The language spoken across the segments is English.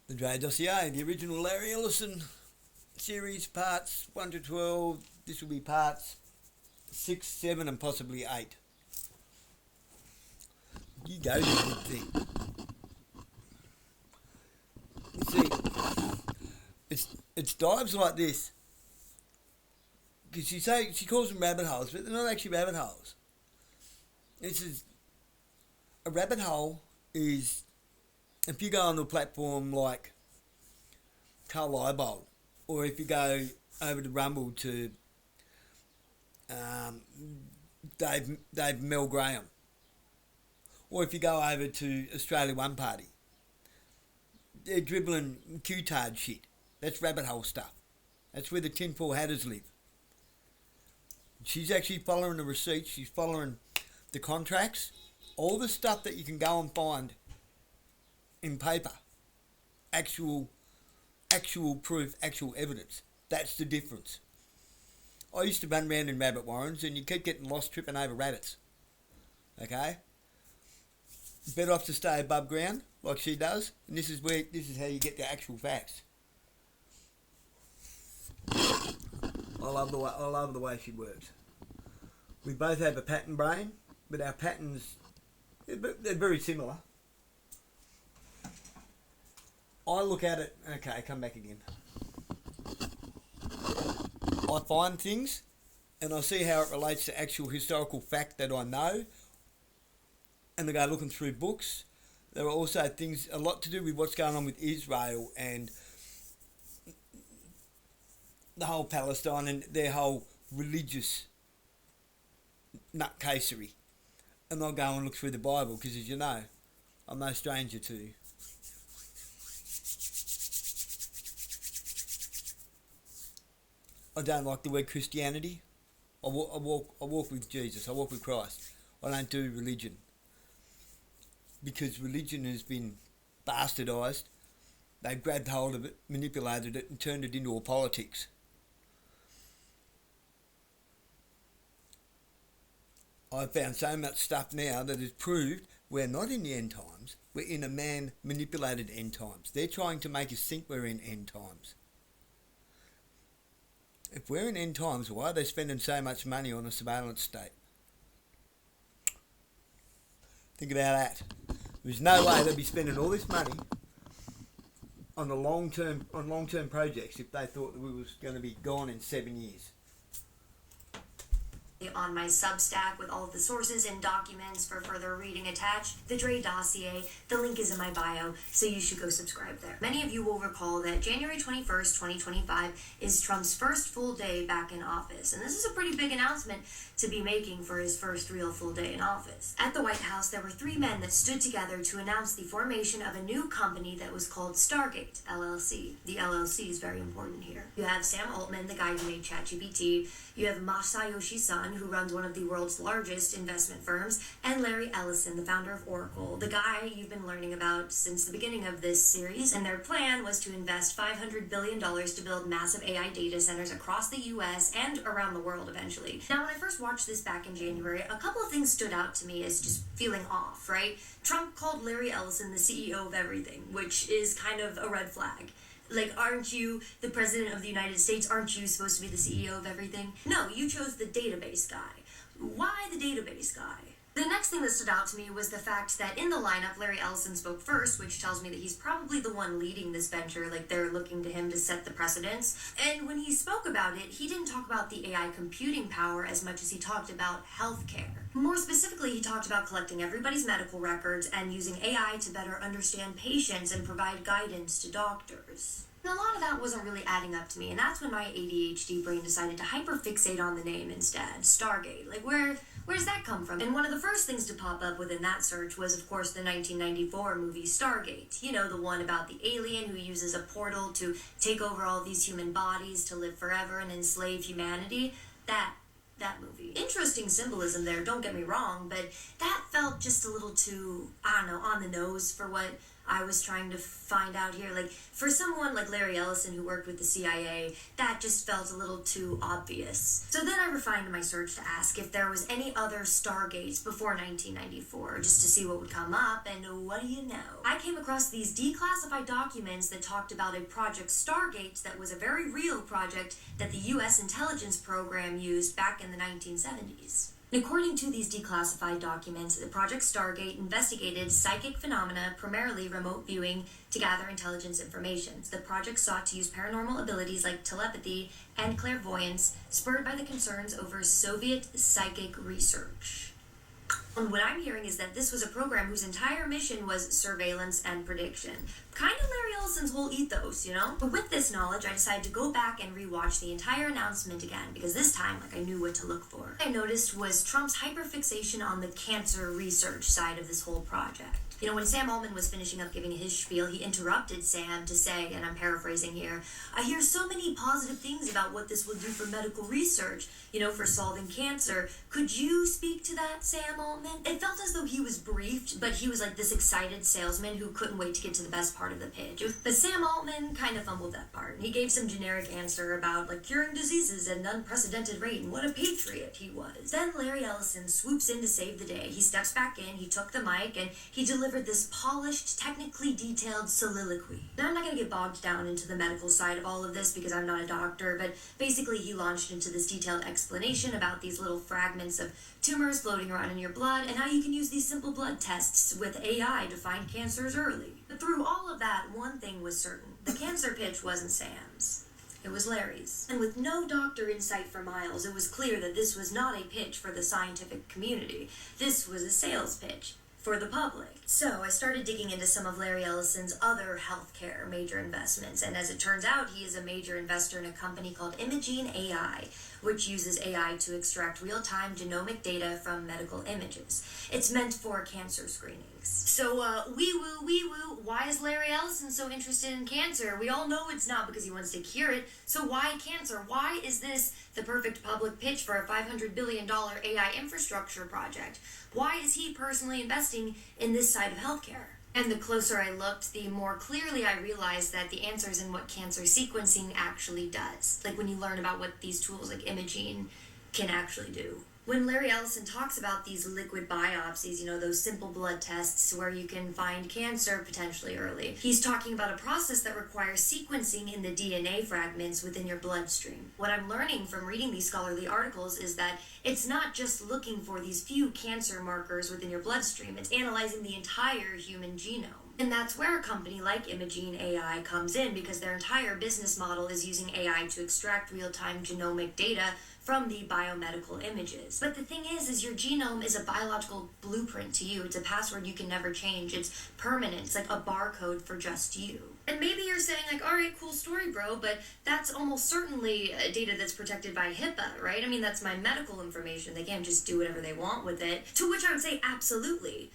The Drey Dossier, the original Larry Ellison series, parts 1 to 12. This will be parts 6, 7 and possibly 8. You go, you big thing. You see, it's dives like this. Because she calls them rabbit holes, but they're not actually rabbit holes. This is, a rabbit hole is, if you go onto a platform like Carl Eyebold, or if you go over to Rumble to Dave Mel Graham, or if you go over to Australia One Party, they're dribbling Q-tard shit. That's rabbit hole stuff. That's where the tinfoil hatters live. She's actually following the receipts. She's following the contracts. All the stuff that you can go and find in paper. Actual proof, actual evidence. That's the difference. I used to run around in rabbit warrens and you keep getting lost tripping over rabbits. Okay? Better off to stay above ground, like she does, and this is how you get the actual facts. I love the way she works. We both have a pattern brain, but our patterns, they're very similar. I look at it, okay, come back again. I find things and I see how it relates to actual historical fact that I know, and I go looking through books. There are also things, a lot to do with what's going on with Israel and the whole Palestine and their whole religious nutcasery. And I'll go and look through the Bible because, as you know, I'm no stranger to I don't like the word Christianity. I walk with Jesus. I walk with Christ. I don't do religion. Because religion has been bastardised. They've grabbed hold of it, manipulated it and turned it into a politics. I've found so much stuff now that has proved we're not in the end times. We're in a man-manipulated end times. They're trying to make us think we're in end times. If we're in end times, why are they spending so much money on a surveillance state? Think about that. There's no way they'd be spending all this money on long-term projects if they thought that we was going to be gone in 7 years. On my Substack with all of the sources and documents for further reading attached, the Drey Dossier. The link is in my bio, so you should go subscribe there. Many of you will recall that January 21st, 2025 is Trump's first full day back in office, and this is a pretty big announcement to be making for his first real full day in office. At the White House, there were 3 men that stood together to announce the formation of a new company that was called Stargate, LLC. The LLC is very important here. You have Sam Altman, the guy who made ChatGPT. You have Masayoshi Son, who runs one of the world's largest investment firms, and Larry Ellison, the founder of Oracle, the guy you've been learning about since the beginning of this series. And their plan was to invest $500 billion to build massive AI data centers across the US and around the world eventually. Now, when I first watched this back in January, a couple of things stood out to me as just feeling off, right? Trump called Larry Ellison the CEO of everything, which is kind of a red flag. Like, aren't you the president of the United States? Aren't you supposed to be the CEO of everything? No, you chose the database guy. Why the database guy? The next thing that stood out to me was the fact that in the lineup, Larry Ellison spoke first, which tells me that he's probably the one leading this venture, like they're looking to him to set the precedence. And when he spoke about it, he didn't talk about the AI computing power as much as he talked about healthcare. More specifically, he talked about collecting everybody's medical records and using AI to better understand patients and provide guidance to doctors. And a lot of that wasn't really adding up to me, and that's when my ADHD brain decided to hyperfixate on the name instead, Stargate. Like, where does that come from? And one of the first things to pop up within that search was, of course, the 1994 movie Stargate. You know, the one about the alien who uses a portal to take over all these human bodies to live forever and enslave humanity. That movie. Interesting symbolism there, don't get me wrong, but that felt just a little too, I don't know, on the nose for what I was trying to find out here. Like, for someone like Larry Ellison who worked with the CIA, that just felt a little too obvious. So then I refined my search to ask if there was any other Stargates before 1994, just to see what would come up, and what do you know? I came across these declassified documents that talked about a Project Stargate that was a very real project that the U.S. intelligence program used back in the 1970s. According to these declassified documents, the Project Stargate investigated psychic phenomena, primarily remote viewing, to gather intelligence information. The project sought to use paranormal abilities like telepathy and clairvoyance, spurred by the concerns over Soviet psychic research. And what I'm hearing is that this was a program whose entire mission was surveillance and prediction. Kind of Larry Ellison's whole ethos, you know? But with this knowledge, I decided to go back and rewatch the entire announcement again, because this time, I knew what to look for. What I noticed was Trump's hyperfixation on the cancer research side of this whole project. When Sam Altman was finishing up giving his spiel, he interrupted Sam to say, and I'm paraphrasing here, "I hear so many positive things about what this will do for medical research, for solving cancer. Could you speak to that, Sam Altman?" It felt as though he was briefed, but he was like this excited salesman who couldn't wait to get to the best part of the pitch. But Sam Altman kind of fumbled that part. He gave some generic answer about curing diseases at an unprecedented rate and what a patriot he was. Then Larry Ellison swoops in to save the day. He steps back in, he took the mic, and he delivered this polished, technically detailed soliloquy. Now, I'm not going to get bogged down into the medical side of all of this because I'm not a doctor, but basically he launched into this detailed explanation about these little fragments of tumors floating around in your blood and how you can use these simple blood tests with AI to find cancers early. But through all of that, one thing was certain. The cancer pitch wasn't Sam's. It was Larry's. And with no doctor in sight for miles, it was clear that this was not a pitch for the scientific community. This was a sales pitch for the public. So I started digging into some of Larry Ellison's other healthcare major investments, and as it turns out, he is a major investor in a company called Imaging AI, which uses AI to extract real-time genomic data from medical images. It's meant for cancer screenings. So, wee woo, why is Larry Ellison so interested in cancer? We all know it's not because he wants to cure it, so why cancer? Why is this the perfect public pitch for a $500 billion AI infrastructure project? Why is he personally investing in this side of healthcare? And the closer I looked, the more clearly I realized that the answer is in what cancer sequencing actually does. When you learn about what these tools like imaging can actually do. When Larry Ellison talks about these liquid biopsies, those simple blood tests where you can find cancer potentially early, he's talking about a process that requires sequencing in the DNA fragments within your bloodstream. What I'm learning from reading these scholarly articles is that it's not just looking for these few cancer markers within your bloodstream, it's analyzing the entire human genome. And that's where a company like Imaging AI comes in, because their entire business model is using AI to extract real-time genomic data from the biomedical images. But the thing is your genome is a biological blueprint to you. It's a password you can never change. It's permanent. It's like a barcode for just you. And maybe you're saying all right, cool story, bro, but that's almost certainly data that's protected by HIPAA, right? That's my medical information. They can't just do whatever they want with it. To which I would say absolutely.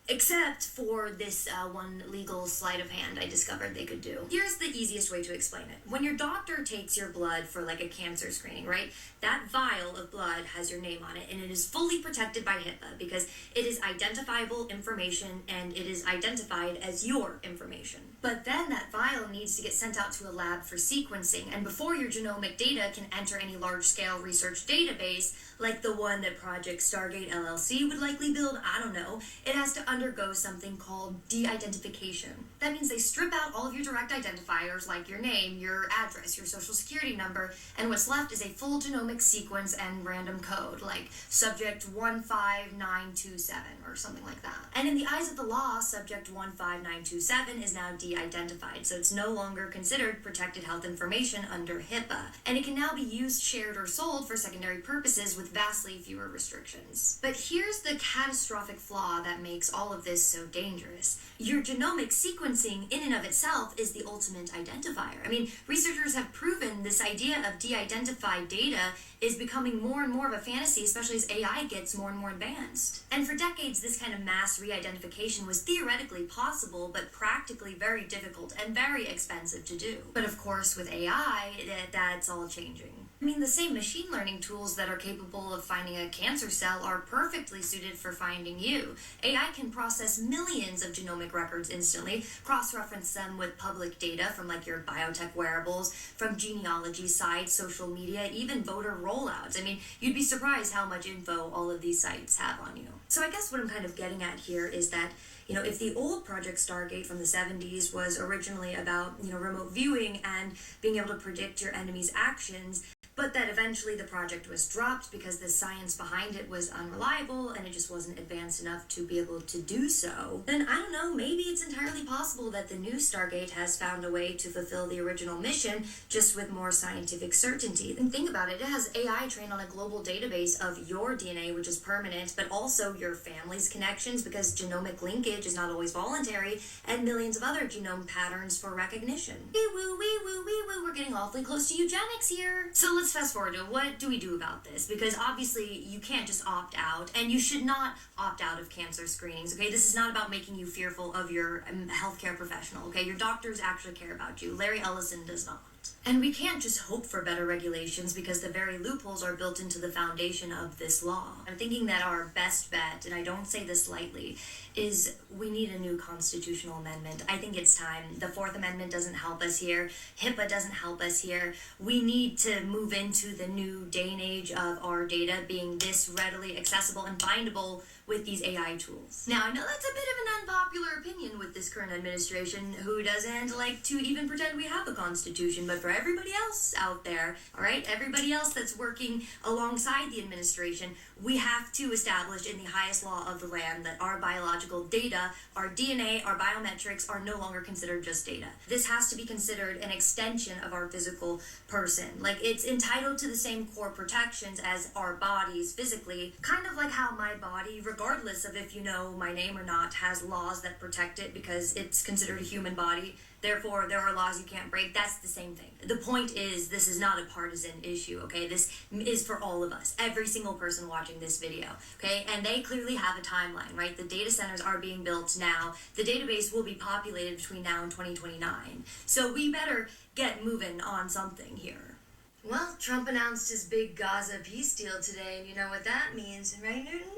Except for this one legal sleight of hand I discovered they could do. Here's the easiest way to explain it. When your doctor takes your blood for a cancer screening, right? That vial of blood has your name on it, and it is fully protected by HIPAA because it is identifiable information and it is identified as your information. But then that vial needs to get sent out to a lab for sequencing, and before your genomic data can enter any large-scale research database, like the one that Project Stargate LLC would likely build, I don't know, it has to undergo something called de-identification. That means they strip out all of your direct identifiers like your name, your address, your social security number, and what's left is a full genomic sequence and random code, like subject 15927 or something like that. And in the eyes of the law, subject 15927 is now de-identified, so it's no longer considered protected health information under HIPAA, and it can now be used, shared, or sold for secondary purposes with vastly fewer restrictions. But here's the catastrophic flaw that makes all of this so dangerous. Your genomic sequencing in and of itself is the ultimate identifier. Researchers have proven this idea of de-identified data is becoming more and more of a fantasy, especially as AI gets more and more advanced. And for decades, this kind of mass re-identification was theoretically possible, but practically very difficult and very expensive to do. But of course, with AI, that's all changing. I mean, the same machine learning tools that are capable of finding a cancer cell are perfectly suited for finding you. AI can process millions of genomic records instantly, cross-reference them with public data from like your biotech wearables, from genealogy sites, social media, even voter rollouts. I mean, you'd be surprised how much info all of these sites have on you. So I guess what I'm kind of getting at here is that, if the old Project Stargate from the 70s was originally about, remote viewing and being able to predict your enemy's actions, but that eventually the project was dropped because the science behind it was unreliable and it just wasn't advanced enough to be able to do so, then I don't know, maybe it's entirely possible that the new Stargate has found a way to fulfill the original mission just with more scientific certainty. And think about it, it has AI trained on a global database of your DNA, which is permanent, but also your family's connections because genomic linkage is not always voluntary, and millions of other genome patterns for recognition. Wee woo, wee woo, wee woo, we're getting awfully close to eugenics here. So let's fast forward to what do we do about this? Because obviously you can't just opt out, and you should not opt out of cancer screenings, okay? This is not about making you fearful of your healthcare professional, okay? Your doctors actually care about you. Larry Ellison does not. And we can't just hope for better regulations because the very loopholes are built into the foundation of this law. I'm thinking that our best bet, and I don't say this lightly, is we need a new constitutional amendment. I think it's time. The Fourth Amendment doesn't help us here. HIPAA doesn't help us here. We need to move into the new day and age of our data being this readily accessible and findable with these AI tools. Now, I know that's a bit of an unpopular opinion with this current administration who doesn't like to even pretend we have a constitution, but for everybody else out there, all right, everybody else that's working alongside the administration, we have to establish in the highest law of the land that our biological data, our DNA, our biometrics are no longer considered just data. This has to be considered an extension of our physical person. Like, it's entitled to the same core protections as our bodies physically, kind of like how my body, regardless of if you know my name or not, has laws that protect it because it's considered a human body. Therefore, there are laws you can't break. That's the same thing. The point is, this is not a partisan issue, okay? This is for all of us, every single person watching this video, okay? And they clearly have a timeline, right? The data centers are being built now. The database will be populated between now and 2029. So we better get moving on something here. Well, Trump announced his big Gaza peace deal today, and you know what that means, right, Newton?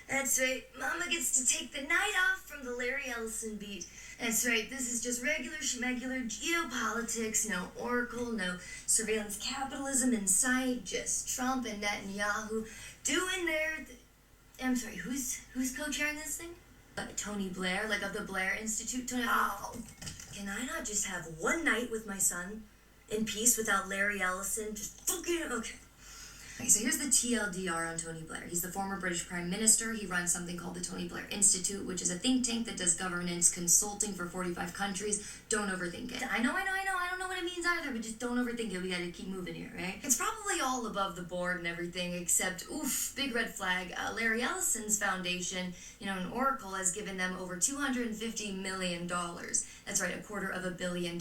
That's right, Mama gets to take the night off from the Larry Ellison beat. That's right, this is just regular schmegular geopolitics, no Oracle, no surveillance capitalism in sight, just Trump and Netanyahu doing their... I'm sorry, who's co-chairing this thing? Tony Blair, like of the Blair Institute. Oh, can I not just have one night with my son in peace without Larry Ellison? Just fucking... Okay, so here's the TLDR on Tony Blair. He's the former British Prime Minister. He runs something called the Tony Blair Institute, which is a think tank that does governance consulting for 45 countries. Don't overthink it. I know. I don't know what it means either, but just don't overthink it. We gotta keep moving here, right? It's probably all above the board and everything, except, oof, big red flag. Larry Ellison's foundation, an Oracle, has given them over $250 million. That's right, $250 million.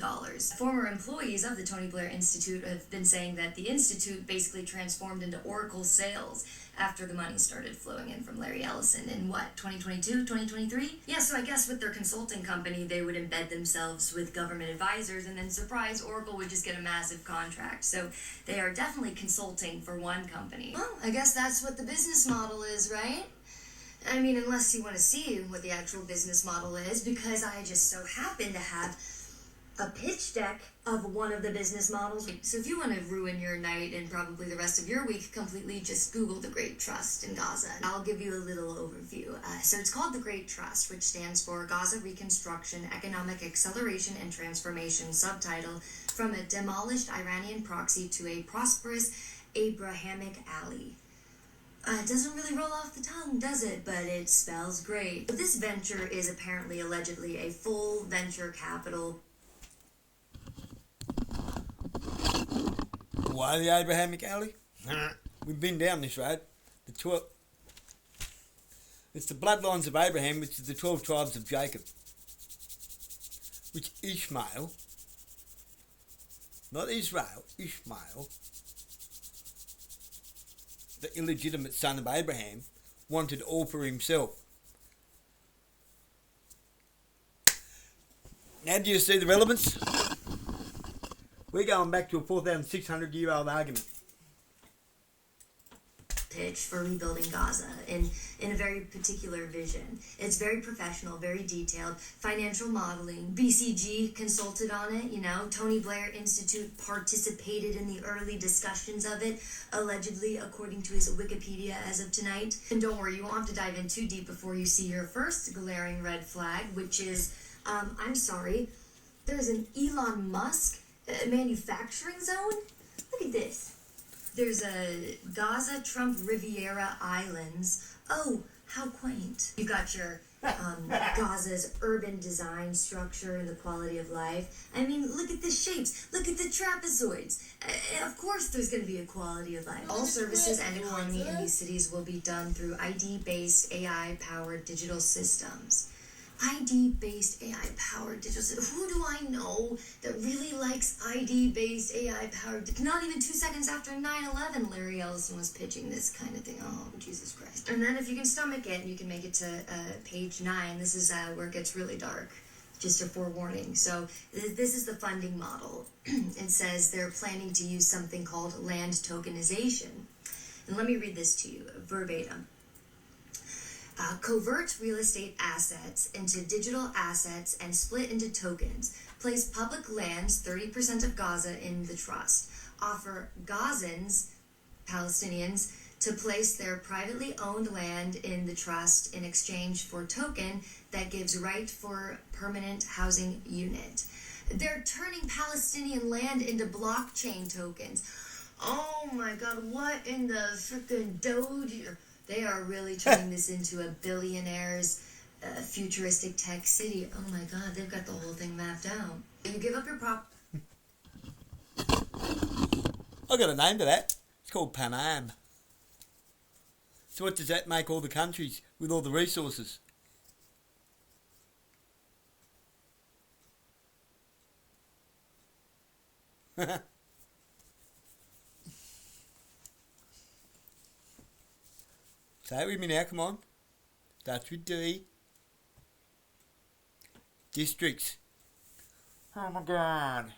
Former employees of the Tony Blair Institute have been saying that the Institute basically transformed into Oracle sales after the money started flowing in from Larry Ellison in 2022, 2023? Yeah, so I guess with their consulting company, they would embed themselves with government advisors, and then surprise, Oracle would just get a massive contract. So they are definitely consulting for one company. Well, I guess that's what the business model is, right? I mean, unless you want to see what the actual business model is, because I just so happen to have a pitch deck of one of the business models. So if you want to ruin your night and probably the rest of your week completely, just Google the Great Trust in Gaza. I'll give you a little overview. So it's called the Great Trust, which stands for Gaza Reconstruction, Economic Acceleration and Transformation, subtitle, From a Demolished Iranian Proxy to a Prosperous Abrahamic Ally. It doesn't really roll off the tongue, does it? But it spells great. But this venture is apparently, allegedly, a full venture capital. Why the Abrahamic Alley? We've been down this road. It's the bloodlines of Abraham, which is the 12 tribes of Jacob. Which Ishmael, not Israel, Ishmael, the illegitimate son of Abraham, wanted all for himself. Now do you see the relevance? We're going back to a 4,600-year-old argument. pitch for rebuilding Gaza in a very particular vision. It's very professional, very detailed, financial modeling. BCG consulted on it, Tony Blair Institute participated in the early discussions of it, allegedly, according to his Wikipedia as of tonight. And don't worry, you won't have to dive in too deep before you see your first glaring red flag, which is, I'm sorry, there's an Elon Musk manufacturing zone? Look at this. There's a Gaza Trump Riviera Islands. Oh, how quaint. You've got your Gaza's urban design structure and the quality of life. I mean, look at the shapes. Look at the trapezoids. Of course there's going to be a quality of life. All services and economy in these cities will be done through ID-based, AI-powered digital systems. ID-based AI-powered digital systems. Who do I know that really likes ID-based AI-powered? Not even 2 seconds after 9/11, Larry Ellison was pitching this kind of thing. Oh, Jesus Christ. And then if you can stomach it, you can make it to page 9. This is where it gets really dark. Just a forewarning. So this is the funding model. It says they're planning to use something called land tokenization. And let me read this to you verbatim. Convert real estate assets into digital assets and split into tokens. Place public lands, 30% of Gaza, in the trust. Offer Gazans, Palestinians, to place their privately owned land in the trust in exchange for token that gives right for permanent housing unit. They're turning Palestinian land into blockchain tokens. Oh my God, what in the frickin' Doge? They are really turning this into a billionaire's futuristic tech city. Oh my God, they've got the whole thing mapped out. You give up your I got a name to that. It's called Panam. So what does that make all the countries with all the resources? Say it with me now, come on. Starts with D. Districts. Oh my God.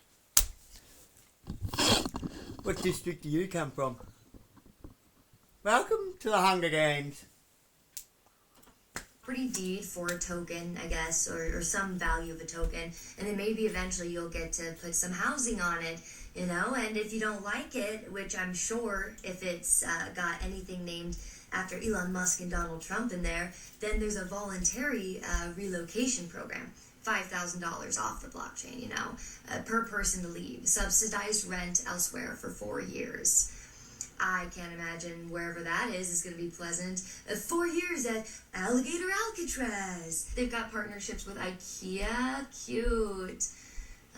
What district do you come from? Welcome to the Hunger Games. property deed for a token, I guess, or some value of a token, and then maybe eventually you'll get to put some housing on it, and if you don't like it, which I'm sure if it's got anything named after Elon Musk and Donald Trump in there, then there's a voluntary relocation program. $5,000 off the blockchain, per person to leave. Subsidized rent elsewhere for 4 years. I can't imagine wherever that is going to be pleasant. 4 years at Alligator Alcatraz. They've got partnerships with IKEA. Cute.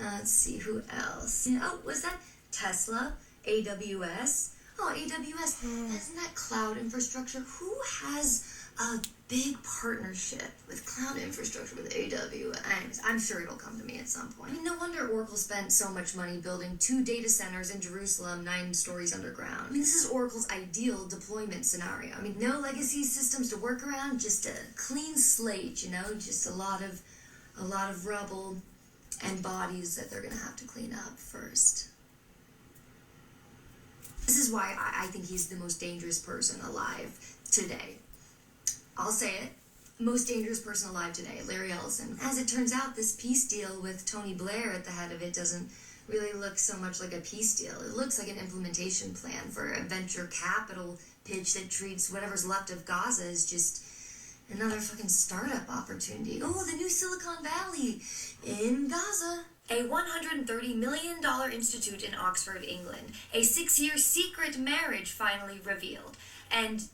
Let's see, who else? Oh, was that Tesla? AWS? Oh, AWS. Isn't that cloud infrastructure? Who has a big partnership with cloud infrastructure with AWS? I'm sure it'll come to me at some point. No wonder Oracle spent so much money building 2 data centers in Jerusalem, 9 stories underground. This is Oracle's ideal deployment scenario. No legacy systems to work around, just a clean slate, just a lot of rubble and bodies that they're gonna have to clean up first. This is why I think he's the most dangerous person alive today. I'll say it. Most dangerous person alive today, Larry Ellison. As it turns out, this peace deal with Tony Blair at the head of it doesn't really look so much like a peace deal. It looks like an implementation plan for a venture capital pitch that treats whatever's left of Gaza as just another fucking startup opportunity. Oh, the new Silicon Valley in Gaza. A $130 million institute in Oxford, England. A 6-year secret marriage finally revealed. And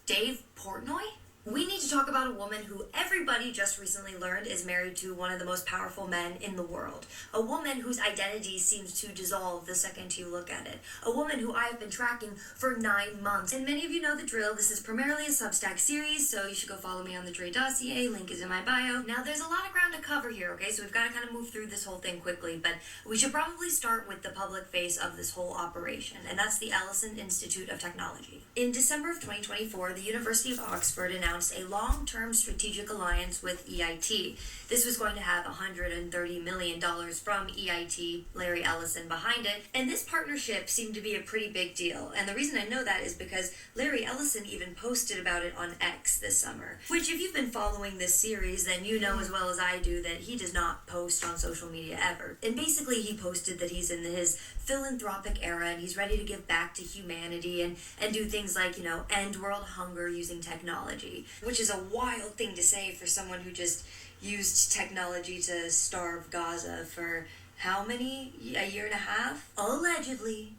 Dave Portnoy? We need to talk about a woman who everybody just recently learned is married to one of the most powerful men in the world. A woman whose identity seems to dissolve the second you look at it. A woman who I have been tracking for 9 months. And many of you know the drill. This is primarily a Substack series, so you should go follow me on the Drey Dossier. Link is in my bio. Now, there's a lot of ground to cover here, okay? So we've got to kind of move through this whole thing quickly, but we should probably start with the public face of this whole operation, and that's the Ellison Institute of Technology. In December of 2024, the University of Oxford announced announced a long-term strategic alliance with EIT. This was going to have $130 million from EIT, Larry Ellison, behind it, and this partnership seemed to be a pretty big deal. And the reason I know that is because Larry Ellison even posted about it on X this summer, which if you've been following this series, then you know as well as I do that he does not post on social media ever. And basically he posted that he's in his philanthropic era and he's ready to give back to humanity and do things like, end world hunger using technology, which is a wild thing to say for someone who just used technology to starve Gaza for how many? A year and a half? Allegedly.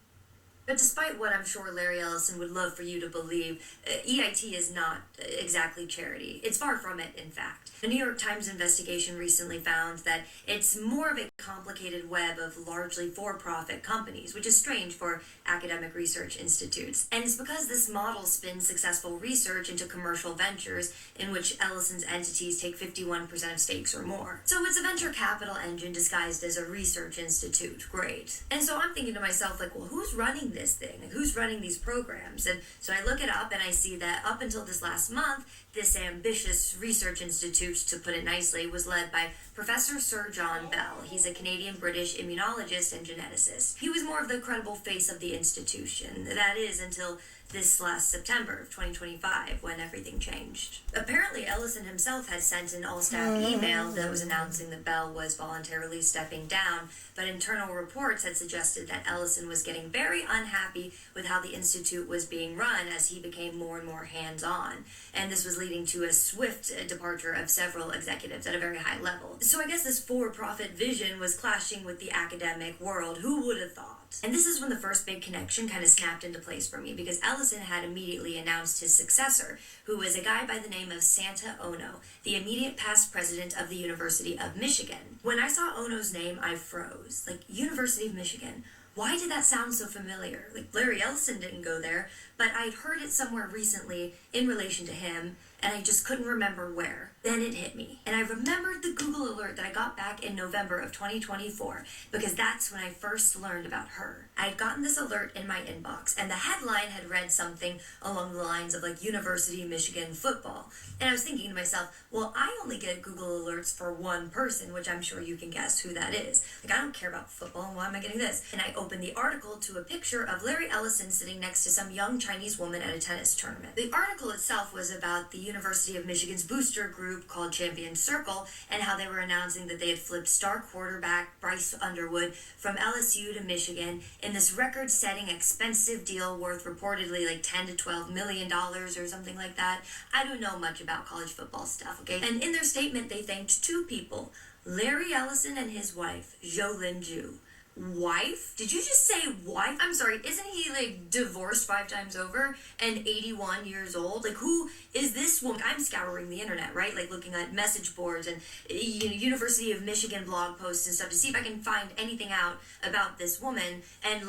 But despite what I'm sure Larry Ellison would love for you to believe, EIT is not exactly charity. It's far from it, in fact. A New York Times investigation recently found that it's more of a complicated web of largely for-profit companies, which is strange for academic research institutes. And it's because this model spins successful research into commercial ventures in which Ellison's entities take 51% of stakes or more. So it's a venture capital engine disguised as a research institute. Great. And so I'm thinking to myself, well, who's running this thing? Who's running these programs? And so I look it up and I see that up until this last month, this ambitious research institute, to put it nicely, was led by Professor Sir John Bell. He's a Canadian-British immunologist and geneticist. He was more of the credible face of the institution. That is, until this last September of 2025, when everything changed. Apparently, Ellison himself had sent an all-staff email that was announcing that Bell was voluntarily stepping down, but internal reports had suggested that Ellison was getting very unhappy with how the institute was being run as he became more and more hands-on, and this was leading to a swift departure of several executives at a very high level. So I guess this for-profit vision was clashing with the academic world. Who would have thought? And this is when the first big connection kind of snapped into place for me, because Ellison had immediately announced his successor, who was a guy by the name of Santa Ono, the immediate past president of the University of Michigan. When I saw Ono's name, I froze. University of Michigan. Why did that sound so familiar? Larry Ellison didn't go there, but I'd heard it somewhere recently in relation to him, and I just couldn't remember where. Then it hit me, and I remembered the Google alert that I got back in November of 2024, because that's when I first learned about her. I had gotten this alert in my inbox, and the headline had read something along the lines of University of Michigan football. And I was thinking to myself, well, I only get Google alerts for one person, which I'm sure you can guess who that is. I don't care about football, and why am I getting this? And I opened the article to a picture of Larry Ellison sitting next to some young Chinese woman at a tennis tournament. The article itself was about the University of Michigan's booster group called Champion Circle, and how they were announcing that they had flipped star quarterback Bryce Underwood from LSU to Michigan in this record-setting expensive deal worth reportedly $10 to $12 million or something like that. I don't know much about college football stuff, okay? And in their statement, they thanked two people, Larry Ellison and his wife, Jolyn Ju. Wife? Did you just say wife? I'm sorry, isn't he divorced 5 times over and 81 years old? Who is this woman? I'm scouring the internet, right? Looking at message boards and University of Michigan blog posts and stuff to see if I can find anything out about this woman, and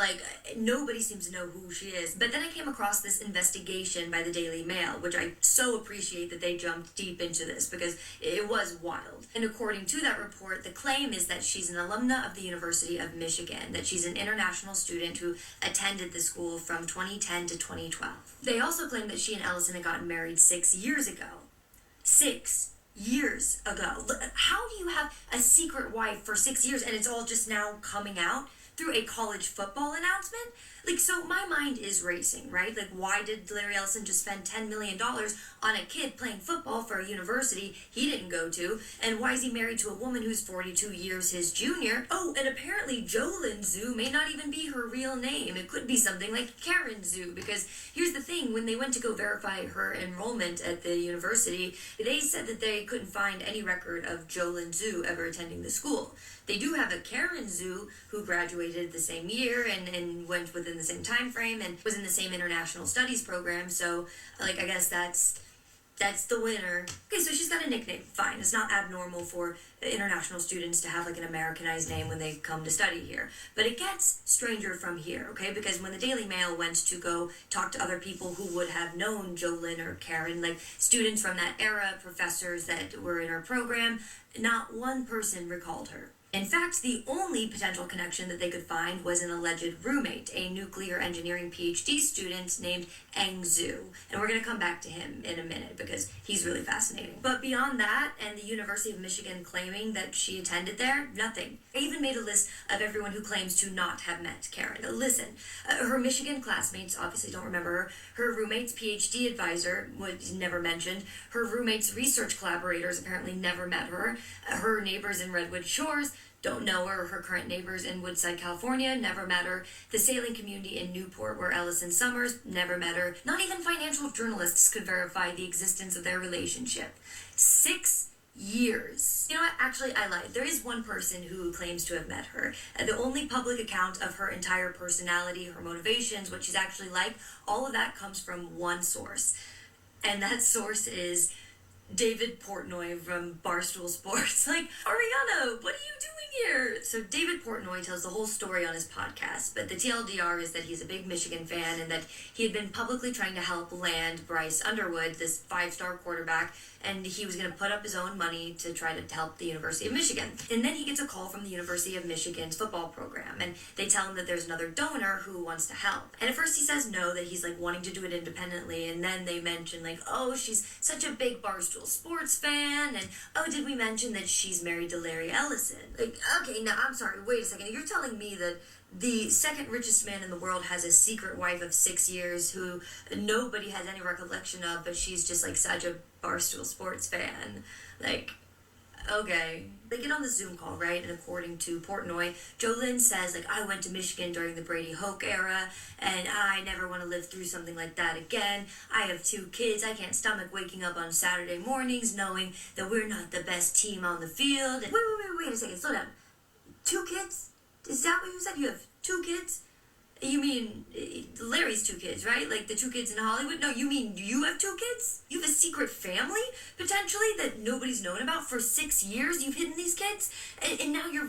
nobody seems to know who she is. But then I came across this investigation by the Daily Mail, which I so appreciate that they jumped deep into this, because it was wild. And according to that report, the claim is that she's an alumna of the University of Michigan, that she's an international student who attended the school from 2010 to 2012. They also claim that she and Ellison had gotten married 6 years ago. 6 years ago. How do you have a secret wife for 6 years and it's all just now coming out through a college football announcement? So my mind is racing, right? Why did Larry Ellison just spend $10 million on a kid playing football for a university he didn't go to? And why is he married to a woman who's 42 years his junior? Oh, and apparently Jolyn Zhu may not even be her real name. It could be something like Karen Zhu, because here's the thing, when they went to go verify her enrollment at the university, they said that they couldn't find any record of Jolyn Zhu ever attending the school. They do have a Karen Zhu who graduated the same year and went within the same time frame and was in the same international studies program, so I guess that's the winner. Okay, so she's got a nickname. Fine. It's not abnormal for international students to have an Americanized name when they come to study here. But it gets stranger from here, okay? Because when the Daily Mail went to go talk to other people who would have known Jolyn or Karen, students from that era, professors that were in her program, not one person recalled her. In fact, the only potential connection that they could find was an alleged roommate, a nuclear engineering PhD student named Eng Zhu. And we're going to come back to him in a minute because he's really fascinating. But beyond that, and the University of Michigan claiming that she attended there, nothing. I even made a list of everyone who claims to not have met Karen. Listen, her Michigan classmates obviously don't remember her. Her roommate's PhD advisor was never mentioned. Her roommate's research collaborators apparently never met her. Her neighbors in Redwood Shores don't know her. Her current neighbors in Woodside, California, never met her. The sailing community in Newport, where Ellison summers, never met her. Not even financial journalists could verify the existence of their relationship. 6 years. You know what? Actually, I lied. There is one person who claims to have met her. The only public account of her entire personality, her motivations, what she's actually like, all of that comes from one source. And that source is David Portnoy from Barstool Sports. Like, Ariana, what are you doing here? So David Portnoy tells the whole story on his podcast, but the TLDR is that he's a big Michigan fan and that he had been publicly trying to help land Bryce Underwood, this 5-star quarterback, and he was going to put up his own money to try to help the University of Michigan. And then he gets a call from the University of Michigan's football program, and they tell him that there's another donor who wants to help. And at first he says no, that he's like wanting to do it independently, and then they mention like, oh, she's such a big Barstool Sports fan, and oh, did we mention that she's married to Larry Ellison? Like, okay, now I'm sorry, wait a second, you're telling me that the second richest man in the world has a secret wife of 6 years who nobody has any recollection of, but she's just like such a Barstool Sports fan. Like, okay. They get on the Zoom call, right? And according to Portnoy, Jolynn says, like, I went to Michigan during the Brady Hoke era, and I never want to live through something like that again. I have 2 kids. I can't stomach waking up on Saturday mornings knowing that we're not the best team on the field. And wait a second. Slow down. 2 kids? Is that what you said? You have 2 kids? You mean Larry's 2 kids, right? Like the 2 kids in Hollywood? No, you mean you have 2 kids? You have a secret family, potentially, that nobody's known about for 6 years? You've hidden these kids? And now you're,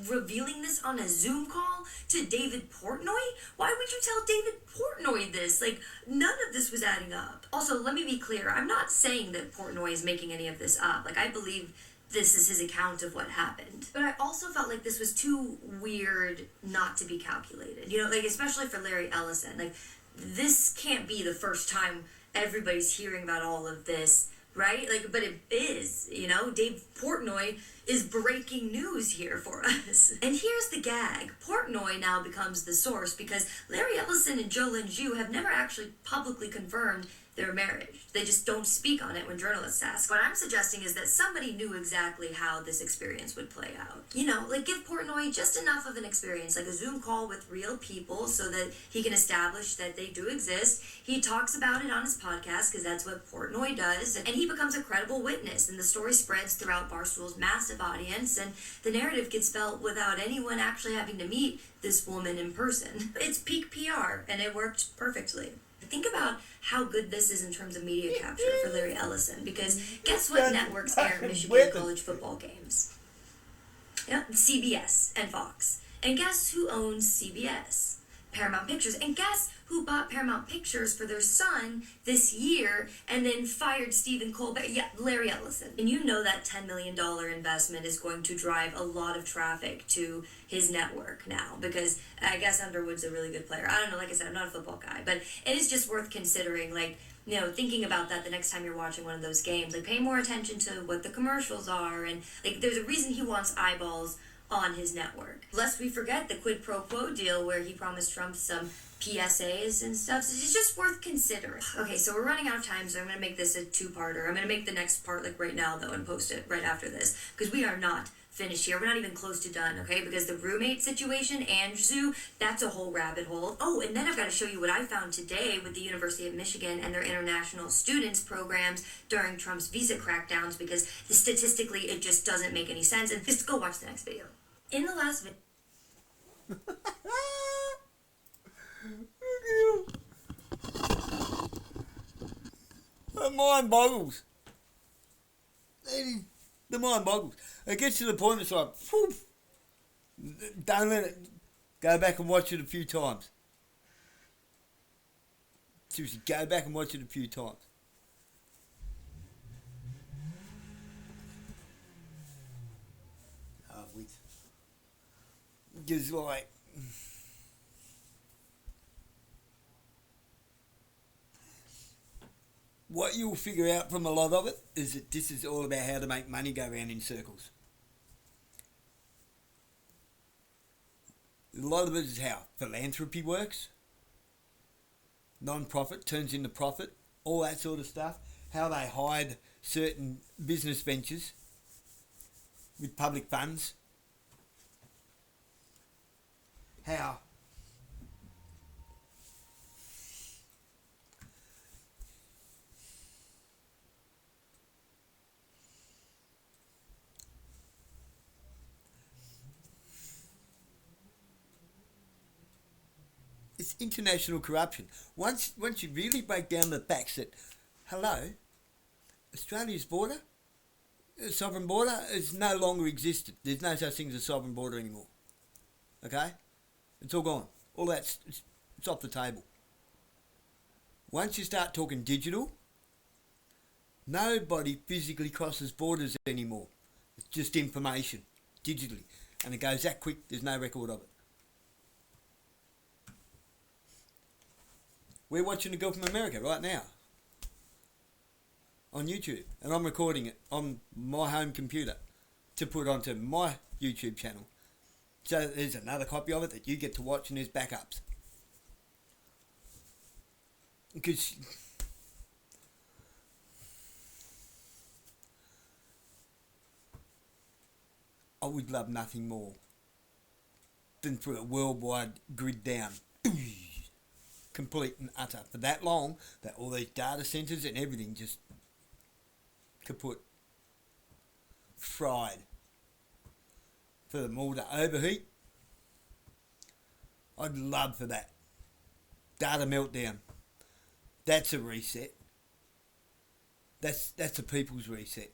revealing this on a Zoom call to David Portnoy? Why would you tell David Portnoy this? Like, none of this was adding up. Also, let me be clear. I'm not saying that Portnoy is making any of this up. Like, I believe this is his account of what happened. But I also felt like this was too weird not to be calculated. You know, like, especially for Larry Ellison. Like, this can't be the first time everybody's hearing about all of this, right? Like, but it is, you know? Dave Portnoy is breaking news here for us. And here's the gag. Portnoy now becomes the source because Larry Ellison and Jolynn Zhu have never actually publicly confirmed their marriage. They just don't speak on it when journalists ask. What I'm suggesting is that somebody knew exactly how this experience would play out. You know, like give Portnoy just enough of an experience, like a Zoom call with real people so that he can establish that they do exist. He talks about it on his podcast because that's what Portnoy does, and he becomes a credible witness, and the story spreads throughout Barstool's massive audience, and the narrative gets felt without anyone actually having to meet this woman in person. It's peak PR, and it worked perfectly. Think about how good this is in terms of media capture for Larry Ellison, because guess what networks air Michigan college football games? Yeah, CBS and Fox. And guess who owns CBS? Paramount Pictures. And guess who bought Paramount Pictures for their son this year and then fired Stephen Colbert? Yeah, Larry Ellison. And you know that $10 million investment is going to drive a lot of traffic to his network now, because I guess Underwood's a really good player. I don't know, like I said, I'm not a football guy, but it is just worth considering, like, you know, thinking about that the next time you're watching one of those games. Like, pay more attention to what the commercials are, and, like, there's a reason he wants eyeballs on his network. Lest we forget the quid pro quo deal where he promised Trump some PSAs and stuff. So it's just worth considering. Okay, so we're running out of time, so I'm going to make this a 2-parter. I'm going to make the next part like right now, though, and post it right after this, because we are not finished here. We're not even close to done, okay? Because the roommate situation, Anzu, that's a whole rabbit hole. Oh, and then I've got to show you what I found today with the University of Michigan and their international students programs during Trump's visa crackdowns, because statistically it just doesn't make any sense. And just go watch the next video. In the last video... The mind boggles. The mind boggles. It gets to the point it's like, whoop, don't let it. Go back and watch it a few times. Seriously, go back and watch it a few times. Wait. Because, like, what you'll figure out from a lot of it is that this is all about how to make money go round in circles. A lot of it is how philanthropy works, non-profit turns into profit, all that sort of stuff, how they hide certain business ventures with public funds, how it's international corruption. Once you really break down the facts that, hello, Australia's border, sovereign border, is no longer existed. There's no such thing as a sovereign border anymore. Okay? It's all gone. All that's it's off the table. Once you start talking digital, nobody physically crosses borders anymore. It's just information, digitally. And it goes that quick, there's no record of it. We're watching a girl from America right now on YouTube, and I'm recording it on my home computer to put onto my YouTube channel. So there's another copy of it that you get to watch, and there's backups. Because I would love nothing more than for a worldwide grid down. Complete and utter for that long, that all these data centres and everything just kaput, fried, for them all to overheat. I'd love for that data meltdown. That's a reset. That's a people's reset.